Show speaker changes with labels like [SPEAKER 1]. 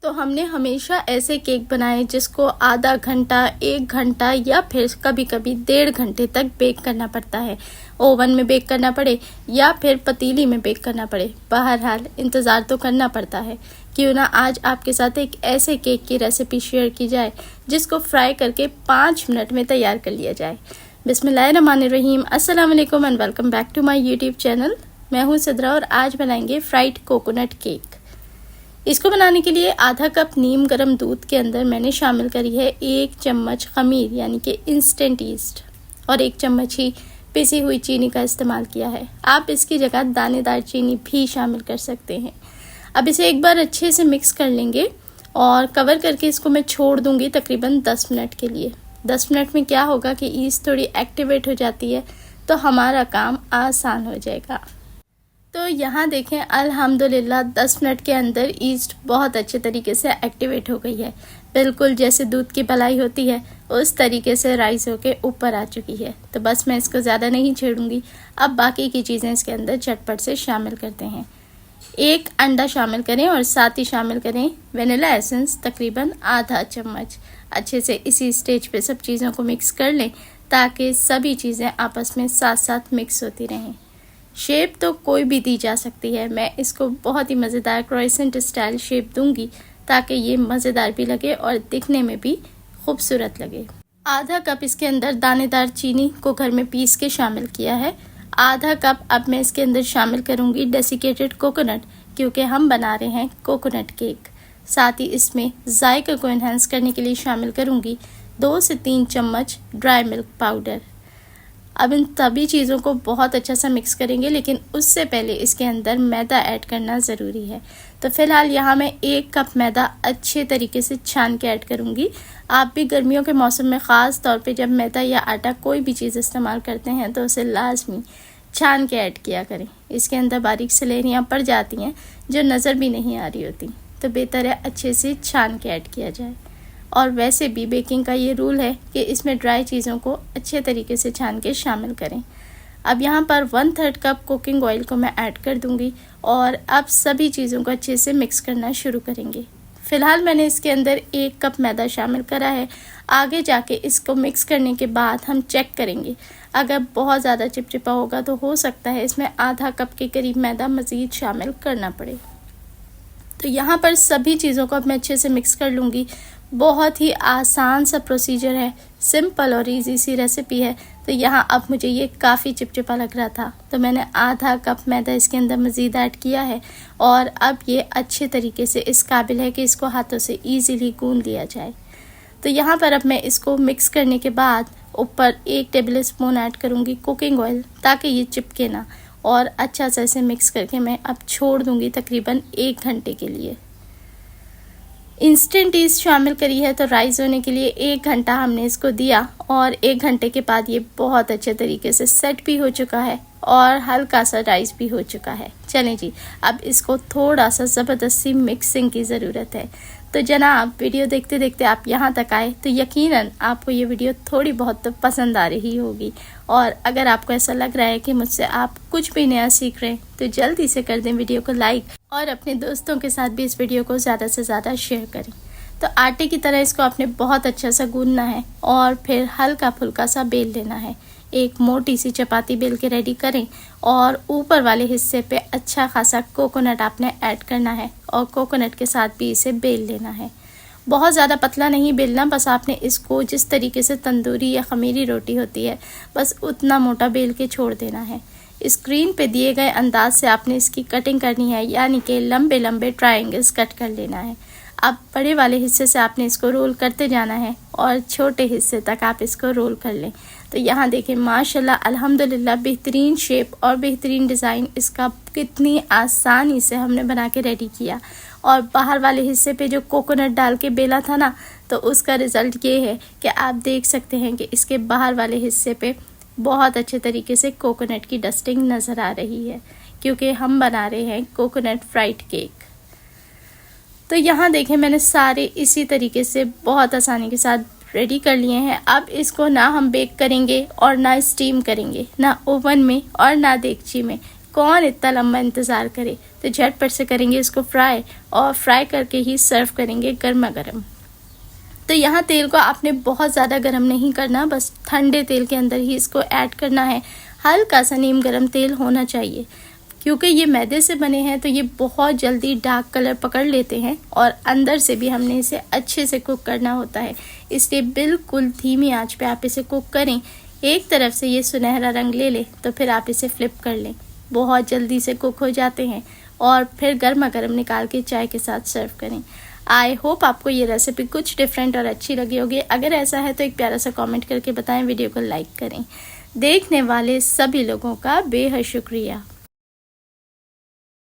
[SPEAKER 1] तो हमने हमेशा ऐसे केक बनाए जिसको आधा घंटा, 1 घंटा या फिर कभी कभी 1.5 घंटे तक बेक करना पड़ता है। ओवन में बेक करना पड़े या फिर पतीली में बेक करना पड़े, बहरहाल इंतज़ार तो करना पड़ता है। क्यों ना आज आपके साथ एक ऐसे केक की रेसिपी शेयर की जाए जिसको फ्राई करके 5 मिनट में तैयार कर लिया जाए। बिस्मिल्लाहिर्रहमानिर्रहीम, अस्सलाम वालेकुम and welcome back to my YouTube channel. मैं हूँ सिद्रा और आज बनाएंगे फ्राइड कोकोनट केक। इसको बनाने के लिए आधा कप नीम गर्म दूध के अंदर मैंने शामिल करी है 1 चम्मच खमीर यानी कि इंस्टेंट ईस्ट और 1 चम्मच ही पिसी हुई चीनी का इस्तेमाल किया है। आप इसकी जगह दानेदार चीनी भी शामिल कर सकते हैं। अब इसे एक बार अच्छे से मिक्स कर लेंगे और कवर करके इसको मैं छोड़ दूंगी तकरीबन 10 मिनट के लिए। 10 मिनट में क्या होगा कि ईस्ट थोड़ी एक्टिवेट हो जाती है तो हमारा काम आसान हो जाएगा। तो यहाँ देखें अल्हम्दुलिल्लाह 10 मिनट के अंदर ईस्ट बहुत अच्छे तरीके से एक्टिवेट हो गई है। बिल्कुल जैसे दूध की मलाई होती है उस तरीके से राइस होके ऊपर आ चुकी है। तो बस मैं इसको ज़्यादा नहीं छेड़ूंगी। अब बाकी की चीज़ें इसके अंदर झटपट से शामिल करते हैं। 1 अंडा शामिल करें और साथ ही शामिल करें वेनिला एसेंस तकरीबन आधा चम्मच। अच्छे से इसी स्टेज पे सब चीज़ों को मिक्स कर लें ताकि सभी चीज़ें आपस में साथ साथ मिक्स होती रहें। शेप तो कोई भी दी जा सकती है। मैं इसको बहुत ही मज़ेदार क्रोइसेंट स्टाइल शेप दूंगी ताकि ये मज़ेदार भी लगे और दिखने में भी खूबसूरत लगे। आधा कप इसके अंदर दानेदार चीनी को घर में पीस के शामिल किया है। आधा कप अब मैं इसके अंदर शामिल करूंगी डेसिकेटेड कोकोनट, क्योंकि हम बना रहे हैं कोकोनट केक। साथ ही इसमें जायके को एनहांस करने के लिए शामिल करूंगी 2 से 3 चम्मच ड्राई मिल्क पाउडर। अब इन सभी चीज़ों को बहुत अच्छा सा मिक्स करेंगे, लेकिन उससे पहले इसके अंदर मैदा ऐड करना ज़रूरी है। तो फ़िलहाल यहाँ मैं 1 कप मैदा अच्छे तरीके से छान के ऐड करूँगी। आप भी गर्मियों के मौसम में ख़ास तौर पे जब मैदा या आटा कोई भी चीज़ इस्तेमाल करते हैं तो उसे लाजमी छान के ऐड किया करें। इसके अंदर बारीक सलेरियाँ पड़ जाती हैं जो नज़र भी नहीं आ रही होती, तो बेहतर है अच्छे से छान के ऐड किया जाए। और वैसे भी बेकिंग का ये रूल है कि इसमें ड्राई चीज़ों को अच्छे तरीके से छान के शामिल करें। अब यहाँ पर 1/3 कप कुकिंग ऑयल को मैं ऐड कर दूँगी और अब सभी चीज़ों को अच्छे से मिक्स करना शुरू करेंगे। फ़िलहाल मैंने इसके अंदर 1 कप मैदा शामिल करा है। आगे जाके इसको मिक्स करने के बाद हम चेक करेंगे। अगर बहुत ज़्यादा चिपचिपा होगा तो हो सकता है इसमें आधा कप के करीब मैदा मज़ीद शामिल करना पड़े। तो यहाँ पर सभी चीज़ों को अब मैं अच्छे से मिक्स कर लूँगी। बहुत ही आसान सा प्रोसीजर है, सिंपल और इजी सी रेसिपी है। तो यहाँ अब मुझे ये काफ़ी चिपचिपा लग रहा था तो मैंने आधा कप मैदा इसके अंदर मज़ीद ऐड किया है और अब ये अच्छे तरीके से इस काबिल है कि इसको हाथों से इजीली गूंद लिया जाए। तो यहाँ पर अब मैं इसको मिक्स करने के बाद ऊपर 1 टेबल स्पून ऐड करूँगी कुकिंग ऑयल ताकि ये चिपके ना, और अच्छा सा इसे मिक्स करके मैं अब छोड़ दूँगी तकरीबन 1 घंटे के लिए। इंस्टेंट ईस्ट शामिल करी है तो राइस होने के लिए 1 घंटा हमने इसको दिया और 1 घंटे के बाद ये बहुत अच्छे तरीके से सेट भी हो चुका है और हल्का सा राइस भी हो चुका है। चलें जी, अब इसको थोड़ा सा ज़बरदस्ती मिक्सिंग की ज़रूरत है। तो जनाब वीडियो देखते देखते आप यहाँ तक आए तो यकीनन आपको ये वीडियो थोड़ी बहुत तो पसंद आ रही होगी, और अगर आपको ऐसा लग रहा है कि मुझसे आप कुछ भी नया सीख रहे हैं तो जल्दी से कर दें वीडियो को लाइक और अपने दोस्तों के साथ भी इस वीडियो को ज़्यादा से ज़्यादा शेयर करें। तो आटे की तरह इसको आपने बहुत अच्छा सा गूंदना है और फिर हल्का फुल्का सा बेल लेना है। एक मोटी सी चपाती बेल के रेडी करें और ऊपर वाले हिस्से पे अच्छा खासा कोकोनट आपने ऐड करना है और कोकोनट के साथ भी इसे बेल लेना है। बहुत ज़्यादा पतला नहीं बेलना, बस आपने इसको जिस तरीके से तंदूरी या खमीरी रोटी होती है बस उतना मोटा बेल के छोड़ देना है। स्क्रीन पे दिए गए अंदाज से आपने इसकी कटिंग करनी है, यानी कि लंबे लंबे ट्रायंगल्स कट कर लेना है। अब बड़े वाले हिस्से से आपने इसको रोल करते जाना है और छोटे हिस्से तक आप इसको रोल कर लें। तो यहाँ देखें माशाल्लाह अल्हम्दुलिल्लाह बेहतरीन शेप और बेहतरीन डिज़ाइन इसका कितनी आसानी से हमने बना के रेडी किया। और बाहर वाले हिस्से पे जो कोकोनट डाल के बेला था ना, तो उसका रिज़ल्ट ये है कि आप देख सकते हैं कि इसके बाहर वाले हिस्से पे बहुत अच्छे तरीके से कोकोनट की डस्टिंग नज़र आ रही है, क्योंकि हम बना रहे हैं कोकोनट फ्राइड केक। तो यहाँ देखें मैंने सारे इसी तरीके से बहुत आसानी के साथ रेडी कर लिए हैं। अब इसको ना हम बेक करेंगे और ना स्टीम करेंगे, ना ओवन में और ना देगची में, कौन इतना लंबा इंतज़ार करे। तो झटपट से करेंगे इसको फ्राई, और फ्राई करके ही सर्व करेंगे गर्मा गर्म। तो यहाँ तेल को आपने बहुत ज़्यादा गर्म नहीं करना, बस ठंडे तेल के अंदर ही इसको ऐड करना है। हल्का सा नीम गर्म तेल होना चाहिए, क्योंकि ये मैदे से बने हैं तो ये बहुत जल्दी डार्क कलर पकड़ लेते हैं, और अंदर से भी हमने इसे अच्छे से कुक करना होता है। इसलिए बिल्कुल धीमी आंच पे आप इसे कुक करें। एक तरफ से ये सुनहरा रंग ले ले तो फिर आप इसे फ्लिप कर लें। बहुत जल्दी से कुक हो जाते हैं, और फिर गर्मा गर्म निकाल के चाय के साथ सर्व करें। आई होप आपको ये रेसिपी कुछ डिफरेंट और अच्छी लगी होगी। अगर ऐसा है तो एक प्यारा सा कमेंट करके बताएं, वीडियो को लाइक करें। देखने वाले सभी लोगों का बेहद शुक्रिया।